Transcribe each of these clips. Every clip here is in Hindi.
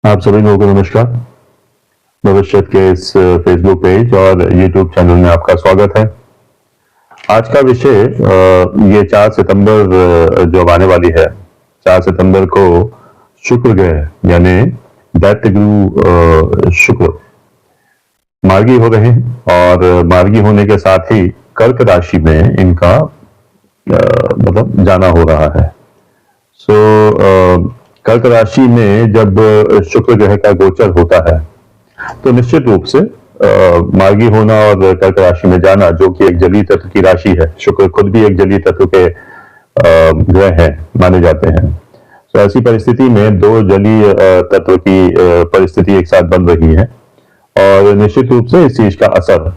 आप सभी लोगों को नमस्कार। भविष्य के इस फेसबुक पेज और यूट्यूब चैनल में आपका स्वागत है। आज का विषय ये 4 सितंबर जो आने वाली है, 4 सितंबर को शुक्र ग्रह यानी दैत्यगुरु शुक्र मार्गी हो रहे हैं और मार्गी होने के साथ ही कर्क राशि में इनका मतलब जाना हो रहा है। कर्क राशि में जब शुक्र ग्रह का गोचर होता है तो निश्चित रूप से मार्गी होना और कर्क राशि में जाना, जो कि एक जलीय तत्व की राशि है, शुक्र खुद भी एक जलीय तत्व के ग्रह हैं माने जाते हैं। तो ऐसी परिस्थिति में दो जलीय तत्व की परिस्थिति एक साथ बन रही है और निश्चित रूप से इस चीज का असर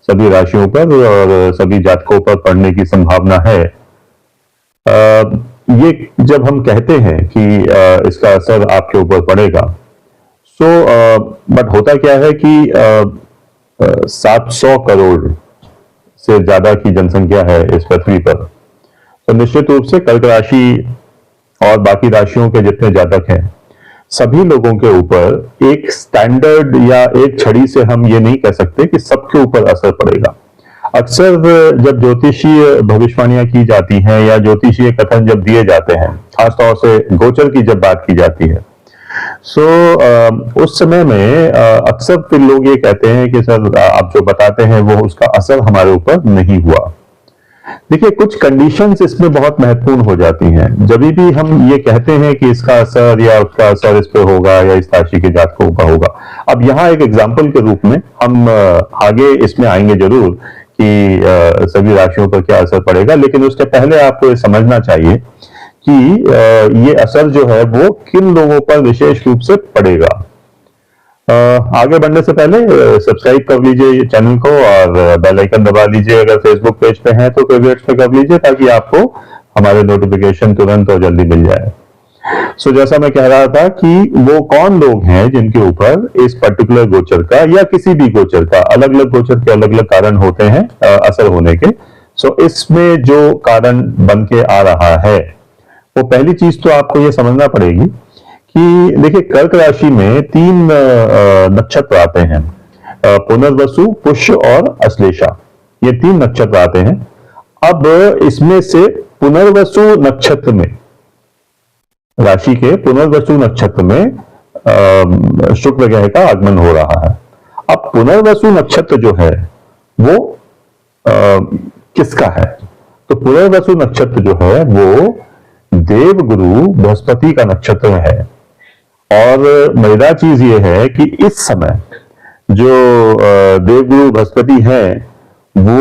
सभी राशियों पर और सभी जातकों पर पड़ने की संभावना है। ये जब हम कहते हैं कि इसका असर आपके ऊपर पड़ेगा, बट होता क्या है कि 700 करोड़ से ज्यादा की जनसंख्या है इस पृथ्वी पर। तो निश्चित रूप से कर्क राशि और बाकी राशियों के जितने जातक हैं, सभी लोगों के ऊपर एक स्टैंडर्ड या एक छड़ी से हम ये नहीं कह सकते कि सबके ऊपर असर पड़ेगा। अक्सर जब ज्योतिषीय भविष्यवाणियां की जाती हैं या ज्योतिषीय कथन जब दिए जाते हैं, खासतौर से गोचर की जब बात की जाती है, उस समय में अक्सर फिर लोग ये कहते हैं कि सर आप जो बताते हैं वो उसका असर हमारे ऊपर नहीं हुआ। देखिए, कुछ कंडीशंस इसमें बहुत महत्वपूर्ण हो जाती हैं। जब भी हम ये कहते हैं कि इसका असर या उसका असर इस पे होगा या इस राशि के जातकों का होगा। अब यहाँ एक एग्जाम्पल के रूप में हम आगे इसमें आएंगे जरूर कि सभी राशियों पर क्या असर पड़ेगा, लेकिन उसके पहले आपको ये समझना चाहिए कि ये असर जो है वो किन लोगों पर विशेष रूप से पड़ेगा। आगे बढ़ने से पहले सब्सक्राइब कर लीजिए ये चैनल को और बेल आइकन दबा लीजिए। अगर फेसबुक पेज पे हैं तो फेवरेट्स पे कर लीजिए ताकि आपको हमारे नोटिफिकेशन तुरंत और जल्दी मिल जाए। जैसा मैं कह रहा था कि वो कौन लोग हैं जिनके ऊपर इस पर्टिकुलर गोचर का या किसी भी गोचर का, अलग अलग गोचर के अलग अलग कारण होते हैं असर होने के। इसमें जो कारण बन के आ रहा है, वो पहली चीज तो आपको ये समझना पड़ेगी कि देखिए, कर्क राशि में 3 नक्षत्र आते हैं, पुनर्वसु, पुष्य और अश्लेषा। ये 3 नक्षत्र आते हैं। अब इसमें से पुनर्वसु नक्षत्र में, राशि के पुनर्वसु नक्षत्र में शुक्र ग्रह का आगमन हो रहा है। अब पुनर्वसु नक्षत्र जो है वो किसका है? तो पुनर्वसु नक्षत्र जो है वो देवगुरु बृहस्पति का नक्षत्र है। और मजेदार चीज ये है कि इस समय जो देवगुरु बृहस्पति हैं वो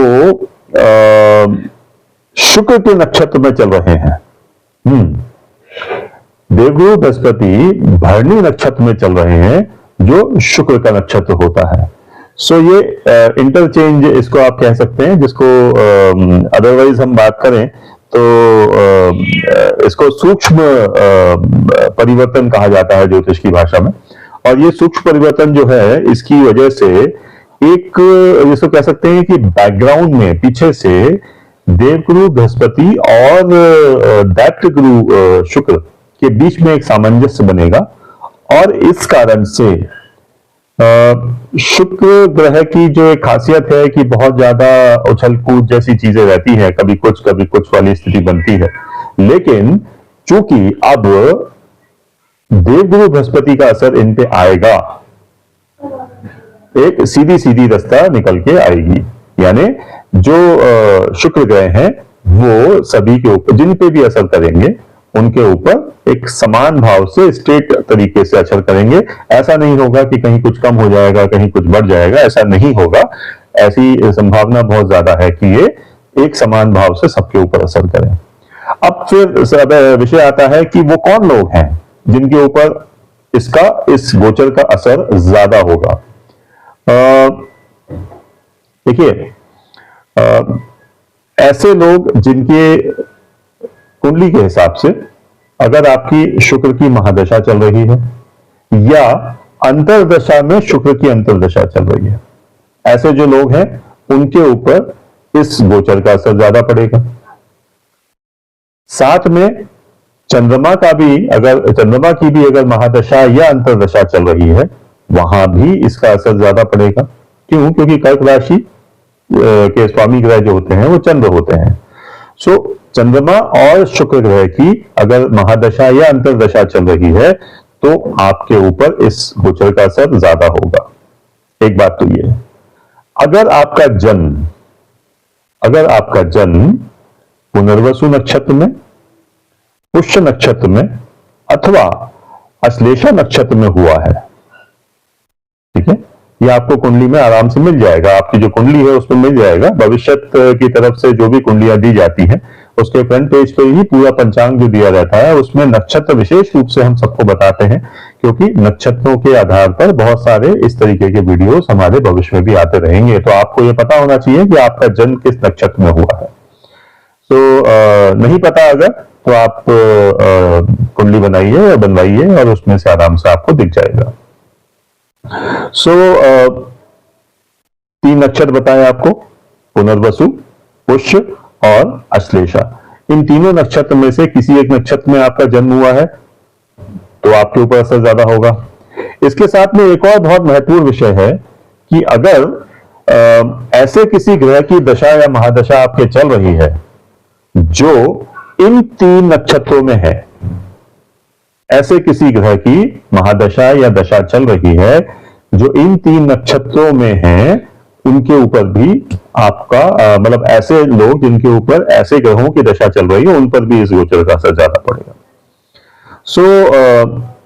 शुक्र के नक्षत्र में चल रहे हैं। देवगुरु बृहस्पति भरणी नक्षत्र में चल रहे हैं, जो शुक्र का नक्षत्र होता है। ये इंटरचेंज इसको आप कह सकते हैं, जिसको अदरवाइज हम बात करें तो इसको सूक्ष्म परिवर्तन कहा जाता है ज्योतिष की भाषा में। और ये सूक्ष्म परिवर्तन जो है, इसकी वजह से एक जिसको कह सकते हैं कि बैकग्राउंड में पीछे से देवगुरु बृहस्पति और दैत्यगुरु शुक्र के बीच में एक सामंजस्य बनेगा। और इस कारण से शुक्र ग्रह की जो एक खासियत है कि बहुत ज्यादा उछल कूद जैसी चीजें रहती हैं, कभी कुछ वाली स्थिति बनती है। लेकिन चूंकि अब देवगुरु बृहस्पति का असर इन पे आएगा, एक सीधी सीधी रास्ता निकल के आएगी। यानी जो शुक्र ग्रह हैं वो सभी के ऊपर, जिन पे भी असर करेंगे उनके ऊपर एक समान भाव से स्ट्रेट तरीके से असर करेंगे। ऐसा नहीं होगा कि कहीं कुछ कम हो जाएगा, कहीं कुछ बढ़ जाएगा, ऐसा नहीं होगा। ऐसी संभावना बहुत ज्यादा है कि ये एक समान भाव से सबके ऊपर असर करें। अब फिर विषय आता है कि वो कौन लोग हैं जिनके ऊपर इस गोचर का असर ज्यादा होगा। देखिए, ऐसे लोग जिनके कुंडली के हिसाब से अगर आपकी शुक्र की महादशा चल रही है या अंतरदशा में शुक्र की अंतरदशा चल रही है, ऐसे जो लोग हैं उनके ऊपर इस गोचर का असर ज्यादा पड़ेगा। साथ में चंद्रमा की भी अगर महादशा या अंतरदशा चल रही है, वहां भी इसका असर ज्यादा पड़ेगा। क्यों? क्योंकि कर्क राशि के स्वामी ग्रह जो होते हैं वो चंद्र होते हैं। सो चंद्रमा और शुक्र ग्रह की अगर महादशा या अंतरदशा चल रही है तो आपके ऊपर इस गोचर का असर ज्यादा होगा। एक बात तो ये, अगर आपका जन्म पुनर्वसु नक्षत्र में, पुष्य नक्षत्र में अथवा अश्लेषा नक्षत्र में हुआ है, ठीक है, ये आपको कुंडली में आराम से मिल जाएगा। आपकी जो कुंडली है उसमें मिल जाएगा। भविष्यत की तरफ से जो भी कुंडलियां दी जाती हैं उसके फ्रंट पेज पे ही पूरा पंचांग जो दिया रहता है उसमें नक्षत्र विशेष रूप से हम सबको बताते हैं, क्योंकि नक्षत्रों के आधार पर बहुत सारे इस तरीके के वीडियोस हमारे भविष्य में भी आते रहेंगे। तो आपको ये पता होना चाहिए कि आपका जन्म किस नक्षत्र में हुआ है। तो नहीं पता अगर तो आप कुंडली बनाइए, बनवाइए और उसमें से आराम से आपको दिख जाएगा। तीन नक्षत्र बताए आपको, पुनर्वसु, पुष्य और अश्लेषा। इन तीनों नक्षत्र में से किसी एक नक्षत्र में आपका जन्म हुआ है तो आपके ऊपर असर ज्यादा होगा। इसके साथ में एक और बहुत महत्वपूर्ण विषय है कि अगर ऐसे किसी ग्रह की दशा या महादशा आपके चल रही है जो इन तीन नक्षत्रों में है, ऐसे किसी ग्रह की महादशा या दशा चल रही है जो इन तीन नक्षत्रों में है, उनके ऊपर भी आपका मतलब ऐसे लोग जिनके ऊपर ऐसे ग्रहों की दशा चल रही है उन पर भी इस गोचर का असर ज्यादा पड़ेगा।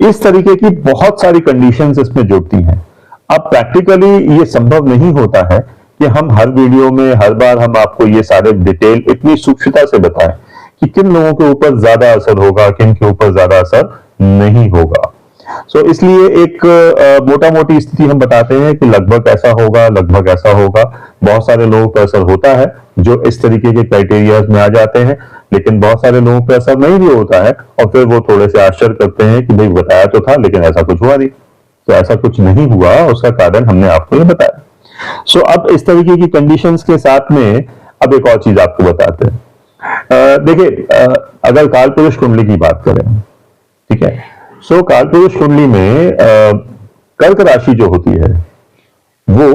इस तरीके की बहुत सारी कंडीशंस इसमें जुड़ती हैं। अब प्रैक्टिकली ये संभव नहीं होता है कि हम हर वीडियो में हर बार हम आपको ये सारे डिटेल इतनी सूक्ष्मता से बताएं कि किन लोगों के ऊपर ज्यादा असर होगा, किन के ऊपर ज्यादा असर नहीं होगा। इसलिए एक मोटा मोटी स्थिति हम बताते हैं कि लगभग ऐसा होगा, लगभग ऐसा होगा। बहुत सारे लोगों पर असर होता है जो इस तरीके के क्राइटेरिया में आ जाते हैं, लेकिन बहुत सारे लोगों पर असर नहीं भी होता है और फिर वो थोड़े से आश्चर्य करते हैं कि भाई बताया तो था लेकिन ऐसा कुछ हुआ नहीं। तो ऐसा कुछ नहीं हुआ, उसका कारण हमने आपको ये बताया। अब इस तरीके की कंडीशंस के साथ में अब एक और चीज आपको बताते हैं। देखिए, अगर काल पुरुष कुंडली की बात करें, ठीक है, काल पुरुष कुंडली में कर्क राशि जो होती है वो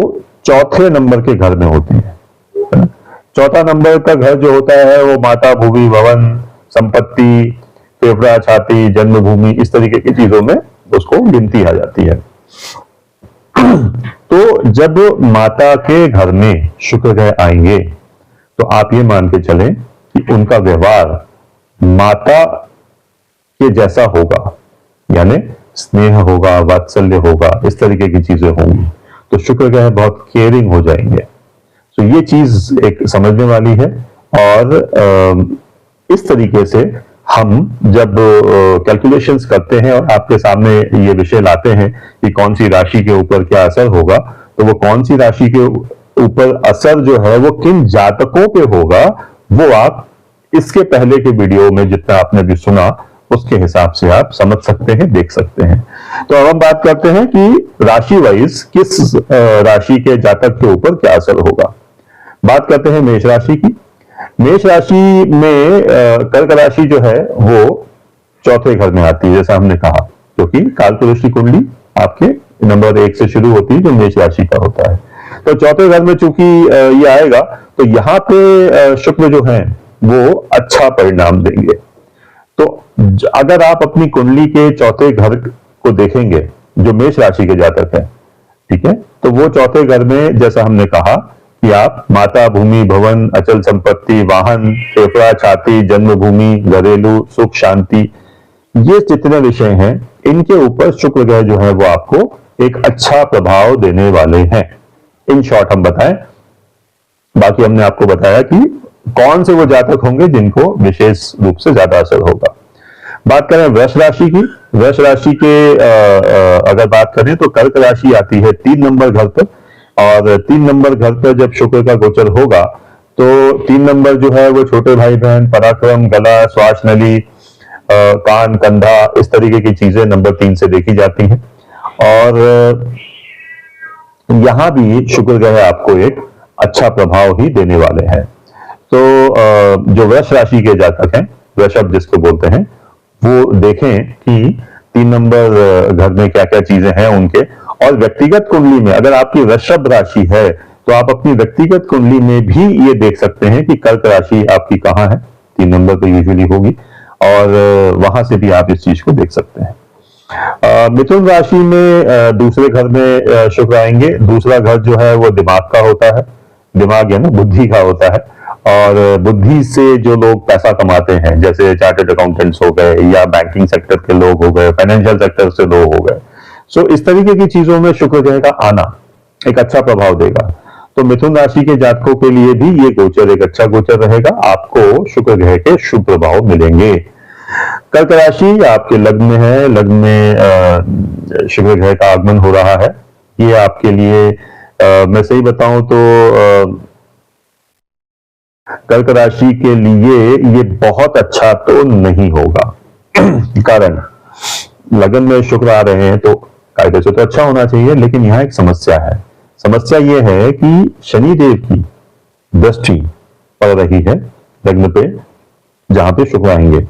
चौथे नंबर के घर में होती है। चौथा नंबर का घर जो होता है वो माता, भूमि, भवन, संपत्ति, फेफड़ा, छाती, जन्मभूमि, इस तरीके की चीजों में उसको गिनती आ जाती है। तो जब माता के घर में शुक्र ग्रह आएंगे तो आप ये मान के चलें कि उनका व्यवहार माता के जैसा होगा, यानी स्नेह होगा, वात्सल्य होगा, इस तरीके की चीजें होंगी। तो शुक्र ग्रह बहुत केयरिंग हो जाएंगे। तो ये चीज एक समझने वाली है। और इस तरीके से हम जब कैलकुलेशंस करते हैं और आपके सामने ये विषय लाते हैं कि कौन सी राशि के ऊपर क्या असर होगा, तो वो कौन सी राशि के ऊपर असर जो है वो किन जातकों पे होगा, वो आप इसके पहले के वीडियो में जितना आपने भी सुना उसके हिसाब से आप समझ सकते हैं, देख सकते हैं। तो अब हम बात करते हैं कि राशि वाइज किस राशि के जातक के ऊपर क्या असर होगा। बात करते हैं मेष राशि की। मेष राशि में कर्क राशि जो है वो चौथे घर में आती है, जैसा हमने कहा, क्योंकि काल पुरुष की कुंडली आपके नंबर 1 से शुरू होती है जो मेष राशि का होता है। तो चौथे घर में चूंकि ये आएगा तो यहाँ पे शुक्र जो है वो अच्छा परिणाम देंगे। तो अगर आप अपनी कुंडली के चौथे घर को देखेंगे जो मेष राशि के जातक है, ठीक है, तो वो चौथे घर में जैसा हमने कहा कि आप माता, भूमि, भवन, अचल संपत्ति, वाहन, फेफड़ा, छाती, जन्मभूमि, घरेलू सुख, शांति, ये जितने विषय हैं इनके ऊपर शुक्र ग्रह जो है वो आपको एक अच्छा प्रभाव देने वाले हैं। इन शॉर्ट हम बताएं, बाकी हमने आपको बताया कि कौन से वो जातक होंगे जिनको विशेष रूप से ज्यादा असर होगा। बात करें वृष राशि की। वृष राशि के अगर बात करें तो कर्क राशि आती है 3 नंबर घर पर, और 3 नंबर घर पर जब शुक्र का गोचर होगा तो 3 नंबर जो है वो छोटे भाई बहन, पराक्रम, गला, श्वास नली, कान, कंधा, इस तरीके की चीजें नंबर 3 से देखी जाती हैं। और यहां भी शुक्र ग्रह आपको एक अच्छा प्रभाव ही देने वाले हैं। तो जो वृष राशि के जातक हैं, वृषभ जिसको बोलते हैं, वो देखें कि 3 नंबर घर में क्या क्या चीजें हैं उनके। और व्यक्तिगत कुंडली में अगर आपकी वृषभ राशि है तो आप अपनी व्यक्तिगत कुंडली में भी ये देख सकते हैं कि कर्क राशि आपकी कहाँ है, 3 नंबर तो यूजुअली होगी, और वहां से भी आप इस चीज को देख सकते हैं। मिथुन राशि में दूसरे घर में शुक्र आएंगे। दूसरा घर जो है वो दिमाग का होता है, दिमाग है ना, बुद्धि का होता है। और बुद्धि से जो लोग पैसा कमाते हैं, जैसे चार्टर्ड अकाउंटेंट्स हो गए या बैंकिंग सेक्टर के लोग हो गए, फाइनेंशियल सेक्टर से लोग हो गए, सो इस तरीके की चीजों में शुक्र ग्रह का आना एक अच्छा प्रभाव देगा। तो मिथुन राशि के जातकों के लिए भी ये गोचर एक अच्छा गोचर रहेगा, आपको शुक्र ग्रह के शुभ प्रभाव मिलेंगे। कर्क राशि आपके लग्न में है, लग्न में शुक्र ग्रह का आगमन हो रहा है। ये आपके लिए मैं सही बताऊं तो कर्क राशि के लिए ये बहुत अच्छा तो नहीं होगा। कारण लगन में शुक्र आ रहे हैं तो कायदे से तो अच्छा होना चाहिए, लेकिन यहां एक समस्या है। समस्या ये है कि शनि देव की दृष्टि पड़ रही है लग्न पे, जहां पे शुक्र आएंगे,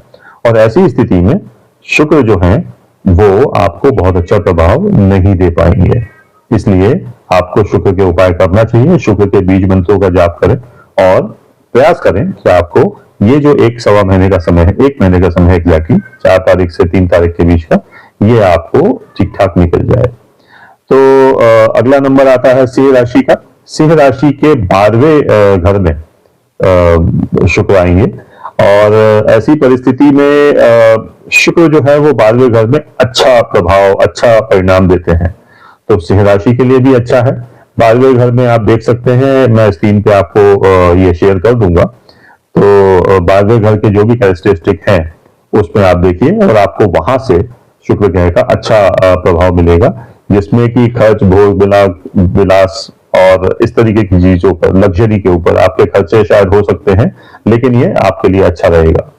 और ऐसी स्थिति में शुक्र जो है वो आपको बहुत अच्छा प्रभाव नहीं दे पाएंगे। इसलिए आपको शुक्र के उपाय करना चाहिए, शुक्र के बीज मंत्रों का जाप करें और प्रयास करें कि आपको ये जो 1-1.25 महीने का समय है, 1 महीने का समय है एग्जैक्टली, 4 तारीख से 3 तारीख के बीच का, ये आपको ठीक ठाक निकल जाए। तो अगला नंबर आता है सिंह राशि का। सिंह राशि के 12वें घर में शुक्र आएंगे, और ऐसी परिस्थिति में शुक्र जो है वो 12वें घर में अच्छा प्रभाव, अच्छा परिणाम देते हैं। तो सिंह राशि के लिए भी अच्छा है। 12वें घर में आप देख सकते हैं, मैं स्क्रीन पे आपको ये शेयर कर दूंगा। तो 12वें घर के जो भी कैरेक्टरिस्टिक हैं उसमें आप देखिए, और आपको वहां से शुक्र ग्रह का अच्छा प्रभाव मिलेगा, जिसमें कि खर्च, भोग विलास और इस तरीके की चीजों पर, लग्जरी के ऊपर आपके खर्चे शायद हो सकते हैं, लेकिन ये आपके लिए अच्छा रहेगा।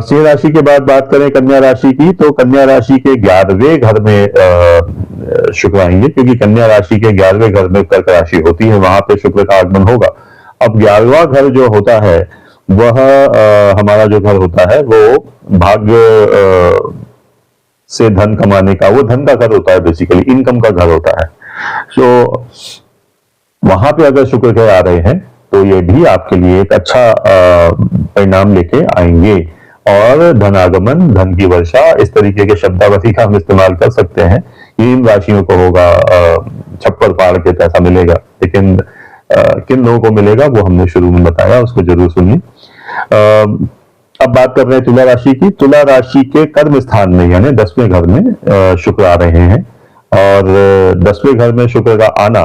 सिंह राशि के बाद बात करें कन्या राशि की, तो कन्या राशि के 11वें घर में शुक्र आएंगे, क्योंकि कन्या राशि के 11वें घर में कर्क राशि होती है, वहां पे शुक्र का आगमन होगा। अब 11वां घर जो होता है वह हमारा जो घर होता है वो भाग्य से धन कमाने का, वो धन का घर होता है, बेसिकली इनकम का घर होता है। सो वहां पे अगर शुक्र ग्रह आ रहे हैं तो ये भी आपके लिए एक अच्छा परिणाम लेके आएंगे, और धनागमन, धन की वर्षा, इस तरीके के शब्दावली का हम इस्तेमाल कर सकते हैं। इन राशियों को होगा छप्पर फाड़ के पैसा मिलेगा, लेकिन किन लोगों को मिलेगा वो हमने शुरू में बताया, उसको जरूर सुनिए। अब बात कर रहे हैं तुला राशि की। तुला राशि के कर्म स्थान में यानी 10वें घर में शुक्र आ रहे हैं, और 10वें घर में शुक्र का आना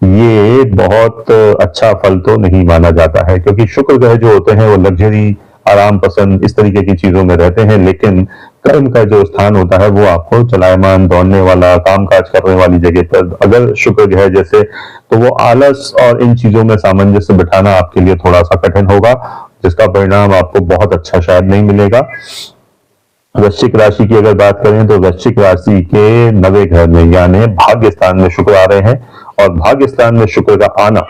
ये बहुत अच्छा फल तो नहीं माना जाता है, क्योंकि शुक्र ग्रह जो होते हैं वो लग्जरी, आराम पसंद, इस तरीके की चीजों में रहते हैं, लेकिन कर्म का जो स्थान होता है वो आपको चलायमान, दौड़ने वाला, काम काज करने वाली जगह पर अगर शुक्र ग्रह जैसे, तो वो आलस और इन चीजों में सामंजस्य बिठाना आपके लिए थोड़ा सा कठिन होगा, जिसका परिणाम आपको बहुत अच्छा शायद नहीं मिलेगा। वृश्चिक राशि की अगर बात करें तो वृश्चिक राशि के 9वें घर में यानी भाग्य स्थान में शुक्र आ रहे हैं, और भाग्य स्थान में शुक्र का आना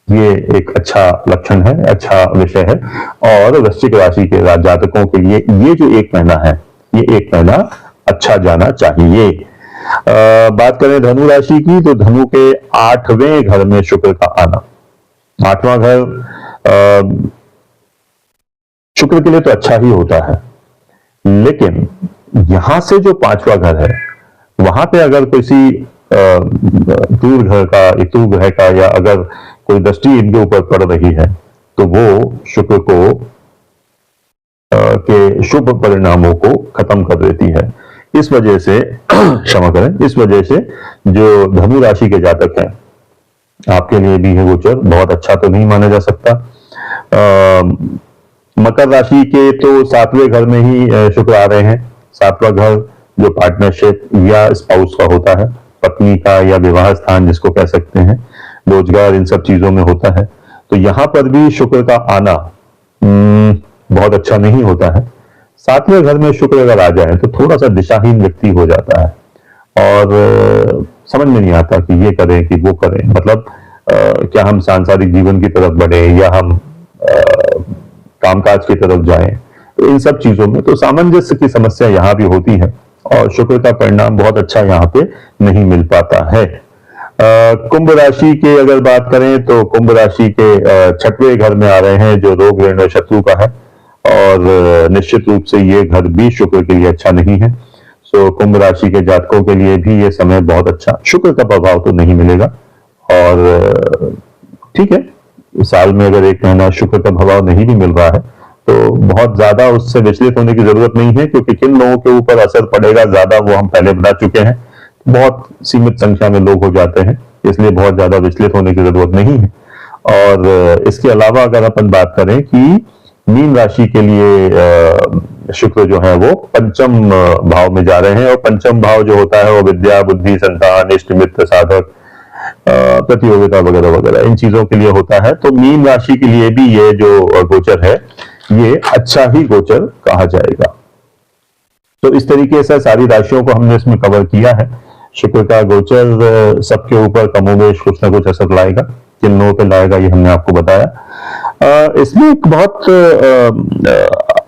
ये एक अच्छा लक्षण है, अच्छा विषय है। और वृश्चिक राशि के जातकों के लिए ये जो 1 महीना है, ये 1 महीना अच्छा जाना चाहिए। बात करें धनु राशि की, तो धनु के 8वें घर में शुक्र का आना। 8वां घर शुक्र के लिए तो अच्छा ही होता है, लेकिन यहां से जो 5वां घर है वहां पे अगर किसी दूर घर का, इतु ग्रह का, या अगर कोई दृष्टि इनके ऊपर पड़ रही है तो वो शुक्र को के शुभ परिणामों को खत्म कर देती है। इस वजह से क्षमा करें, इस वजह से जो धनु राशि के जातक हैं आपके लिए भी है गोचर बहुत अच्छा तो नहीं माना जा सकता। मकर राशि के तो 7वें घर में ही शुक्र आ रहे हैं। 7वां घर जो पार्टनरशिप या स्पाउस का होता है, पत्नी का या विवाह स्थान जिसको कह सकते हैं, रोजगार, इन सब चीजों में होता है। तो यहां पर भी शुक्र का आना बहुत अच्छा नहीं होता है। 7वें घर में शुक्र अगर आ जाए तो थोड़ा सा दिशाहीन व्यक्ति हो जाता है, और समझ में नहीं आता कि ये करें कि वो करें, मतलब क्या हम सांसारिक जीवन की तरफ बढ़े या हम कामकाज की तरफ जाएं। इन सब चीजों में तो सामंजस्य की समस्या यहाँ भी होती है और शुक्र का परिणाम बहुत अच्छा यहाँ पे नहीं मिल पाता है। कुंभ राशि के अगर बात करें तो कुंभ राशि के 6वें घर में आ रहे हैं जो रोग ऋण शत्रु का है और निश्चित रूप से ये घर भी शुक्र के लिए अच्छा नहीं है। सो कुंभ राशि के जातकों के लिए भी ये समय बहुत अच्छा, शुक्र का प्रभाव तो नहीं मिलेगा और ठीक है, साल में अगर 1 महीना शुक्र का प्रभाव नहीं भी मिल रहा है तो बहुत ज्यादा उससे विचलित होने की जरूरत नहीं है, क्योंकि किन लोगों के ऊपर असर पड़ेगा ज्यादा वो हम पहले बता चुके हैं। बहुत सीमित संख्या में लोग हो जाते हैं, इसलिए बहुत ज्यादा विचलित होने की जरूरत नहीं है। और इसके अलावा अगर अपन बात करें कि मीन राशि के लिए शुक्र जो है वो पंचम भाव में जा रहे हैं और पंचम भाव जो होता है वो विद्या, बुद्धि, संतान, इष्ट मित्र, साधक, प्रतियोगिता वगैरह वगैरह इन चीजों के लिए होता है। तो मीन राशि के लिए भी ये जो गोचर है ये अच्छा ही गोचर कहा जाएगा। तो इस तरीके से सारी राशियों को हमने इसमें कवर किया है। शुक्र का गोचर सबके ऊपर कमोबेश कुछ ना कुछ असर लाएगा, किन लोगों पे लाएगा ये हमने आपको बताया। इसमें एक बहुत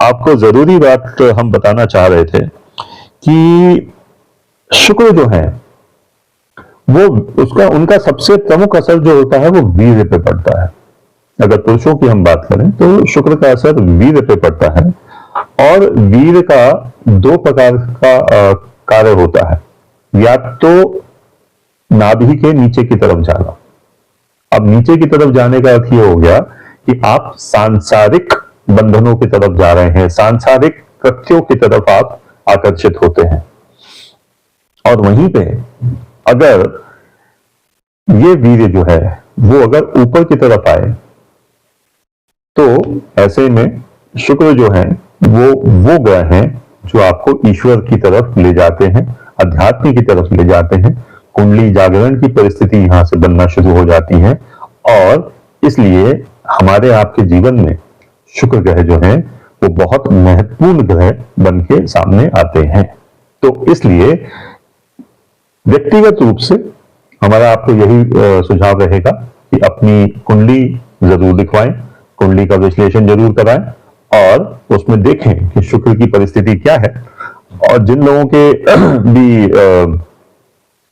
आपको जरूरी बात हम बताना चाह रहे थे कि शुक्र जो है वो उनका सबसे प्रमुख असर जो होता है वो वीर्य पे पड़ता है। अगर पुरुषों की हम बात करें तो शुक्र का असर वीर्य पे पड़ता है और वीर्य का 2 प्रकार का कार्य होता है, या तो नाभि के नीचे की तरफ जाना। अब नीचे की तरफ जाने का अर्थ ये हो गया कि आप सांसारिक बंधनों की तरफ जा रहे हैं, सांसारिक कृत्यों की तरफ आप आकर्षित होते हैं। और वहीं पे अगर ये वीर्य जो है वो अगर ऊपर की तरफ आए तो ऐसे में शुक्र जो है वो ग्रह हैं जो आपको ईश्वर की तरफ ले जाते हैं, अध्यात्म की तरफ ले जाते हैं। कुंडली जागरण की परिस्थिति यहां से बनना शुरू हो जाती है और इसलिए हमारे आपके जीवन में शुक्र ग्रह जो है वो बहुत महत्वपूर्ण ग्रह बन के सामने आते हैं। तो इसलिए व्यक्तिगत रूप से हमारा आपको यही सुझाव रहेगा कि अपनी कुंडली जरूर दिखवाएं, कुंडली का विश्लेषण जरूर कराएं और उसमें देखें कि शुक्र की परिस्थिति क्या है। और जिन लोगों के भी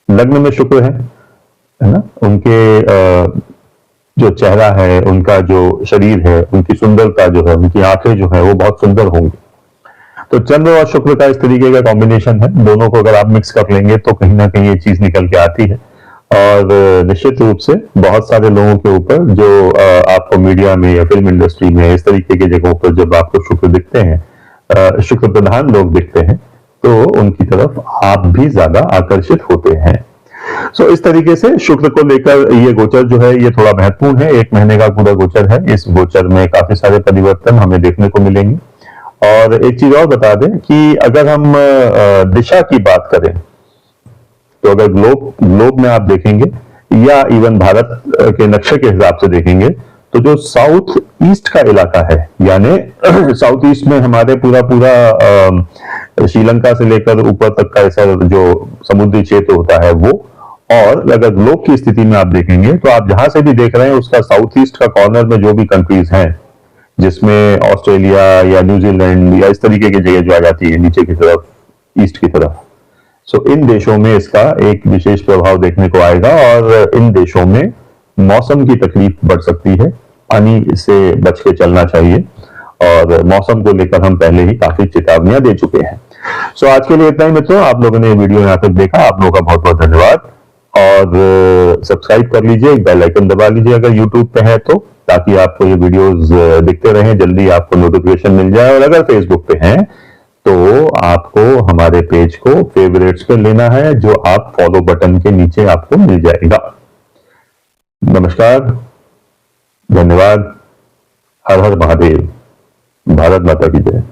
लग्न में शुक्र है ना, उनके जो चेहरा है, उनका जो शरीर है, उनकी सुंदरता जो है, उनकी आंखें जो है वो बहुत सुंदर होंगी। तो चंद्र और शुक्र का इस तरीके का कॉम्बिनेशन है, दोनों को अगर आप मिक्स कर लेंगे तो कहीं ना कहीं ये चीज निकल के आती है। और निश्चित रूप से बहुत सारे लोगों के ऊपर जो आपको मीडिया में या फिल्म इंडस्ट्री में इस तरीके की जगहों पर जब आपको शुक्र दिखते हैं, शुक्र प्रधान लोग दिखते हैं, तो उनकी तरफ आप भी ज्यादा आकर्षित होते हैं। सो इस तरीके से शुक्र को लेकर ये गोचर जो है ये थोड़ा महत्वपूर्ण है। 1 महीने का पूरा गोचर है, इस गोचर में काफी सारे परिवर्तन हमें देखने को मिलेंगे। और एक चीज और बता दें कि अगर हम दिशा की बात करें तो अगर ग्लोब में आप देखेंगे या इवन भारत के नक्शे के हिसाब से देखेंगे तो जो साउथ ईस्ट का इलाका है, यानी साउथ ईस्ट में हमारे पूरा श्रीलंका से लेकर ऊपर तक का ऐसा जो समुद्री क्षेत्र होता है वो, और अगर ग्लोब की स्थिति में आप देखेंगे तो आप जहां से भी देख रहे हैं उसका साउथ ईस्ट का कॉर्नर में जो भी कंट्रीज हैं, जिसमें ऑस्ट्रेलिया या न्यूजीलैंड या इस तरीके की जगह जो आ जाती है नीचे की तरफ, ईस्ट की तरफ, सो इन देशों में इसका एक विशेष प्रभाव देखने को आएगा और इन देशों में मौसम की तकलीफ बढ़ सकती है। पानी से बच के चलना चाहिए और मौसम को लेकर हम पहले ही काफी चेतावनियां दे चुके हैं। सो आज के लिए इतना ही मित्रों, आप लोगों ने वीडियो यहाँ तक देखा, आप लोगों का बहुत बहुत धन्यवाद। और सब्सक्राइब कर लीजिए, बेल आइकन दबा लीजिए अगर यूट्यूब पे है तो, ताकि आपको ये वीडियोस दिखते रहें, जल्दी आपको नोटिफिकेशन मिल जाए। और अगर फेसबुक पे हैं तो आपको हमारे पेज को फेवरेट्स पे लेना है, जो आप फॉलो बटन के नीचे आपको मिल जाएगा। नमस्कार, धन्यवाद, हर हर महादेव, भारत माता की जय।